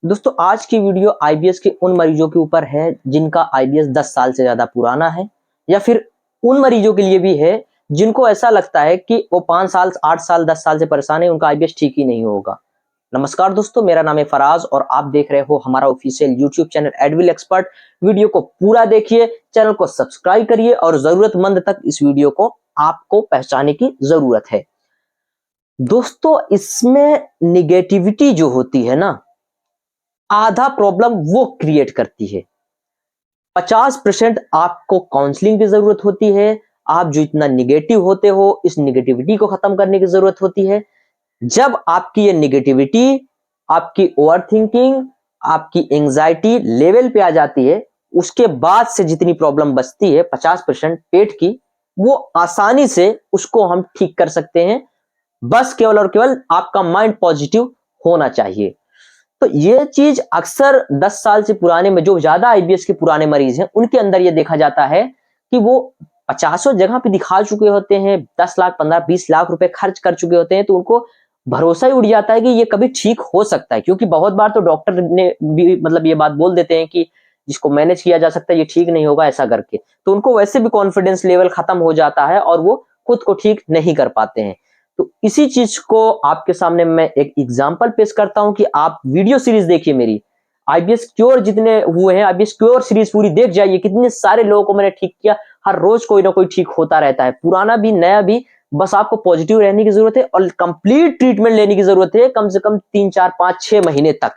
दोस्तों आज की वीडियो आईबीएस के उन मरीजों के ऊपर है जिनका आईबीएस 10 साल से ज्यादा पुराना है, या फिर उन मरीजों के लिए भी है जिनको ऐसा लगता है कि वो 5 साल 8 साल 10 साल से परेशान है, उनका आईबीएस ठीक ही नहीं होगा। नमस्कार दोस्तों, मेरा नाम है फराज और आप देख रहे हो हमारा official YouTube channel Advil expert. Video को पूरा देखिए, चैनल को सब्सक्राइब करिए और जरूरतमंद तक इस वीडियो को आपको पहुंचाने की जरूरत है। दोस्तों इसमें निगेटिविटी जो होती है ना, आधा प्रॉब्लम वो क्रिएट करती है। 50% आपको काउंसलिंग की जरूरत होती है। आप जो इतना निगेटिव होते हो, इस निगेटिविटी को खत्म करने की जरूरत होती है। जब आपकी ये निगेटिविटी, आपकी ओवर थिंकिंग, आपकी एंजाइटी लेवल पे आ जाती है, उसके बाद से जितनी प्रॉब्लम बचती है 50% पेट की, वो आसानी से उसको हम ठीक कर सकते हैं। बस केवल और केवल आपका माइंड पॉजिटिव होना चाहिए। तो ये चीज अक्सर 10 साल से पुराने में जो ज्यादा आईबीएस के पुराने मरीज हैं उनके अंदर ये देखा जाता है कि वो 50 जगह पे दिखा चुके होते हैं, 10 लाख 15-20 लाख रुपए खर्च कर चुके होते हैं, तो उनको भरोसा ही उड़ जाता है कि ये कभी ठीक हो सकता है। क्योंकि बहुत बार तो डॉक्टर ने भी मतलब ये बात बोल देते हैं कि जिसको मैनेज किया जा सकता है ये ठीक नहीं होगा ऐसा करके, तो उनको वैसे भी कॉन्फिडेंस लेवल खत्म हो जाता है और वो खुद को ठीक नहीं कर पाते हैं। तो इसी चीज को आपके सामने मैं एक एग्जांपल पेश करता हूं कि आप वीडियो सीरीज देखिए मेरी, आईबीएस क्योर जितने हुए हैं, आईबीएस क्योर सीरीज पूरी देख जाइए, कितने सारे लोगों को मैंने ठीक किया। हर रोज कोई ना कोई ठीक होता रहता है, पुराना भी नया भी। बस आपको पॉजिटिव रहने की जरूरत है और कंप्लीट ट्रीटमेंट लेने की जरूरत है, कम से कम 3 4 5 6 महीने तक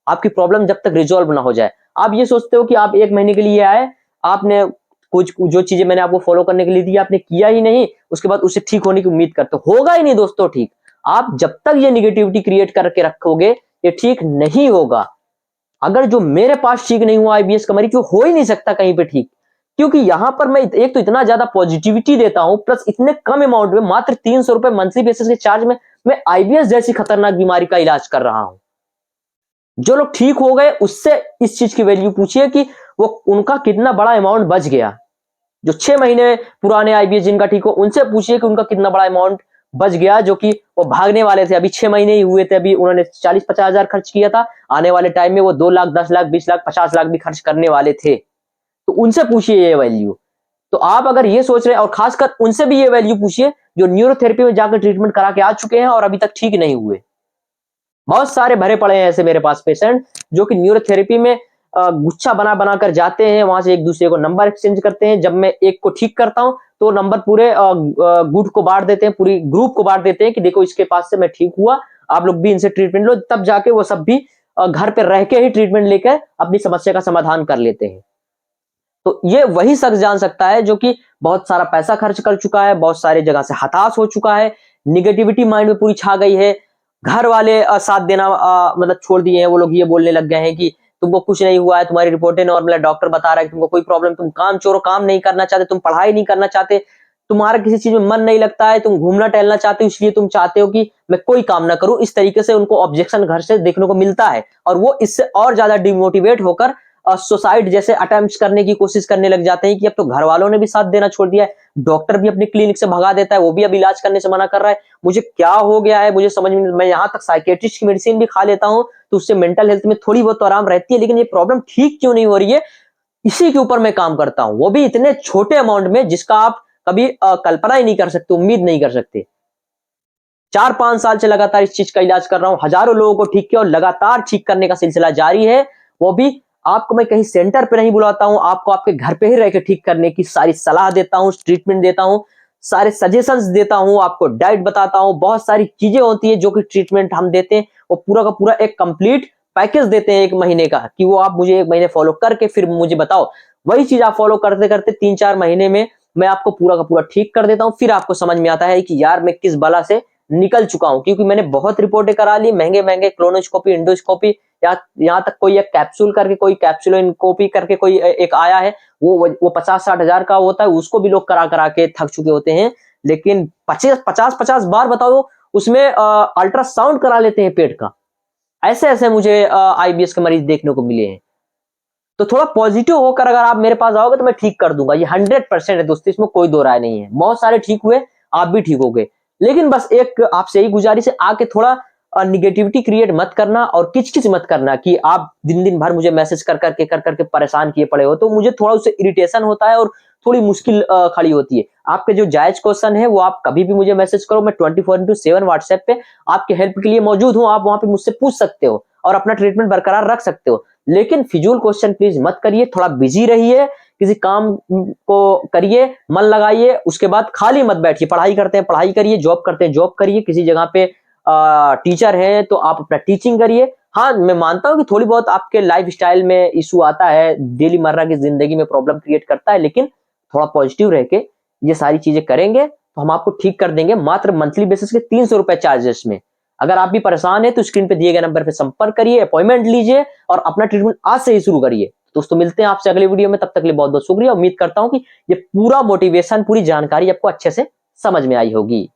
आपकी प्रॉब्लम जब तक रिजॉल्व ना हो जाए। आप ये सोचते हो कि आप 1 महीने के लिए आए, आपने कुछ जो चीजें मैंने आपको फॉलो करने के लिए दी आपने किया ही नहीं, उसके बाद उससे ठीक होने की उम्मीद करते हो, होगा ही नहीं दोस्तों ठीक। आप जब तक ये निगेटिविटी क्रिएट करके रखोगे ये ठीक नहीं होगा। अगर जो मेरे पास ठीक नहीं हुआ आईबीएस का मरीज, वो हो ही नहीं सकता कहीं पे ठीक। क्योंकि यहां पर मैं एक तो इतना ज्यादा पॉजिटिविटी देता हूं, प्लस इतने कम अमाउंट में, मात्र 300 रुपए मंथली बेसिस के चार्ज में मैं आईबीएस जैसी खतरनाक बीमारी का इलाज कर रहा हूं। जो लोग ठीक हो गए उससे इस चीज की वैल्यू पूछिए कि वो उनका कितना बड़ा अमाउंट बच गया। जो 6 महीने पुराने आईबीएस जिनका ठीक हो, उनसे पूछिए कि उनका कितना बड़ा अमाउंट बच गया। जो कि वो भागने वाले थे, अभी 6 महीने ही हुए थे, अभी उन्होंने 40-50 हजार खर्च किया था, आने वाले टाइम में वो 2 लाख 10 लाख 20 लाख 50 लाख भी खर्च करने वाले थे। तो उनसे पूछिए ये वैल्यू। तो आप अगर ये सोच रहे हैं, और खासकर उनसे भी ये वैल्यू पूछिए जो न्यूरोथेरेपी में जाकर ट्रीटमेंट करा के आ चुके हैं और अभी तक ठीक नहीं हुए। बहुत सारे भरे पड़े हैं ऐसे मेरे पास पेशेंट जो कि न्यूरोथेरेपी में गुच्छा बना बना कर जाते हैं, वहां से एक दूसरे को नंबर एक्सचेंज करते हैं। जब मैं एक को ठीक करता हूं तो नंबर पूरे गुट को बांट देते हैं, पूरी ग्रुप को बांट देते हैं कि देखो इसके पास से मैं ठीक हुआ, आप लोग भी इनसे ट्रीटमेंट लो। तब जाके वो सब भी घर पे रह के ही ट्रीटमेंट लेकर अपनी समस्या का समाधान कर लेते हैं। तो ये वही शख्स जान सकता है जो कि बहुत सारा पैसा खर्च कर चुका है, बहुत सारी जगह से हताश हो चुका है, निगेटिविटी माइंड में पूरी छा गई है। घर वाले साथ देना मतलब छोड़ दिए हैं, वो लोग ये बोलने लग गए हैं कि तुमको कुछ नहीं हुआ है, तुम्हारी रिपोर्टें नॉर्मल है, डॉक्टर बता रहा है कि तुमको कोई प्रॉब्लम, तुम काम चोरो, काम नहीं करना चाहते, तुम पढ़ाई नहीं करना चाहते, तुम्हारा किसी चीज में मन नहीं लगता है, तुम घूमना टहलना चाहते हो, इसलिए तुम चाहते हो कि मैं कोई काम ना करूं। इस तरीके से उनको ऑब्जेक्शन घर से देखने को मिलता है और वो इससे और ज्यादा डिमोटिवेट होकर सुसाइड जैसे अटेम्प्ट्स करने की कोशिश करने लग जाते हैं कि अब तो घर वालों ने भी साथ देना छोड़ दिया है, डॉक्टर भी अपनी क्लिनिक से भगा देता है, वो भी अब इलाज करने से मना कर रहा है। मुझे क्या हो गया है मुझे समझ में नहीं। मैं यहां तक साइकेट्रिस्ट की मेडिसिन भी खा लेता हूं तो उससे मेंटल हेल्थ में थोड़ी बहुत तो आराम रहती है, लेकिन ये प्रॉब्लम ठीक क्यों नहीं हो रही है, इसी के ऊपर मैं काम करता हूं, वो भी इतने छोटे अमाउंट में जिसका आप कभी कल्पना ही नहीं कर सकते, उम्मीद नहीं कर सकते। 4 5 साल से लगातार इस चीज का इलाज कर रहा हूं, हजारों लोगों को ठीक किया और लगातार ठीक करने का सिलसिला जारी है। वो भी आपको मैं कहीं सेंटर पे नहीं बुलाता हूं, आपको आपके घर पे ही रह के ठीक करने की सारी सलाह देता हूं, ट्रीटमेंट देता हूं, सारे सजेशंस देता हूं, आपको डाइट बताता हूं, बहुत सारी चीजें होती है जो कि ट्रीटमेंट हम देते हैं। वो पूरा का पूरा एक कंप्लीट पैकेज देते हैं 1 महीने का, कि वो आप मुझे 1 महीने फॉलो करके फिर मुझे बताओ। वही चीज आप फॉलो करते करते 3 4 महीने में मैं आपको पूरा का पूरा ठीक कर देता हूं। फिर आपको समझ में आता है कि यार मैं किस बला से निकल चुका हूं, क्योंकि मैंने बहुत रिपोर्टें करा ली, महंगे महंगे क्लोनोस्कोपी, इंडोस्कोपी, या यहाँ तक कोई एक कैप्सूल करके, कोई कैप्सूलोस्कोपी करके कोई एक आया है, वो 50-60 हजार का होता है, उसको भी लोग करा करा के थक चुके होते हैं। लेकिन 50 बार बताओ उसमें अल्ट्रासाउंड करा लेते हैं पेट का। ऐसे ऐसे मुझे आईबीएस के मरीज देखने को मिले हैं। तो थोड़ा पॉजिटिव होकर अगर आप मेरे पास आओगे तो मैं ठीक कर दूंगा, ये 100% है दोस्तों, इसमें कोई दो राय नहीं है। बहुत सारे ठीक हुए, आप भी ठीक हो गए। लेकिन बस एक आपसे यही गुजारिश है, आके थोड़ा निगेटिविटी क्रिएट मत करना और किच मत करना कि आप दिन दिन भर मुझे मैसेज कर करके परेशान किए पड़े हो, तो मुझे थोड़ा उससे इरिटेशन होता है और थोड़ी मुश्किल खड़ी होती है। आपके जो जायज क्वेश्चन है वो आप कभी भी मुझे मैसेज करो, मैं 24/7 व्हाट्सएप पे आपके हेल्प के लिए मौजूद हूं। आप वहां पे मुझसे पूछ सकते हो और अपना ट्रीटमेंट बरकरार रख सकते हो, लेकिन फिजूल क्वेश्चन प्लीज मत करिए। थोड़ा बिजी रहिए, किसी काम को करिए, मन लगाइए, उसके बाद खाली मत बैठिए। पढ़ाई करते हैं पढ़ाई करिए, जॉब करते हैं जॉब करिए, किसी जगह पे टीचर है तो आप अपना टीचिंग करिए। हाँ, मैं मानता हूं कि थोड़ी बहुत आपके लाइफ स्टाइल में इशू आता है, डेली मर्रा की जिंदगी में प्रॉब्लम क्रिएट करता है, लेकिन थोड़ा पॉजिटिव रह के ये सारी चीजें करेंगे तो हम आपको ठीक कर देंगे, मात्र मंथली बेसिस के 300 रुपए चार्जेस में। अगर आप भी परेशान है तो स्क्रीन पे दिए गए नंबर पे संपर्क करिए, अपॉइंटमेंट लीजिए और अपना ट्रीटमेंट आज से ही शुरू करिए। दोस्तों मिलते हैं आपसे अगले वीडियो में, तब तक के लिए बहुत बहुत शुक्रिया। उम्मीद करता हूं कि ये पूरा मोटिवेशन, पूरी जानकारी आपको अच्छे से समझ में आई होगी।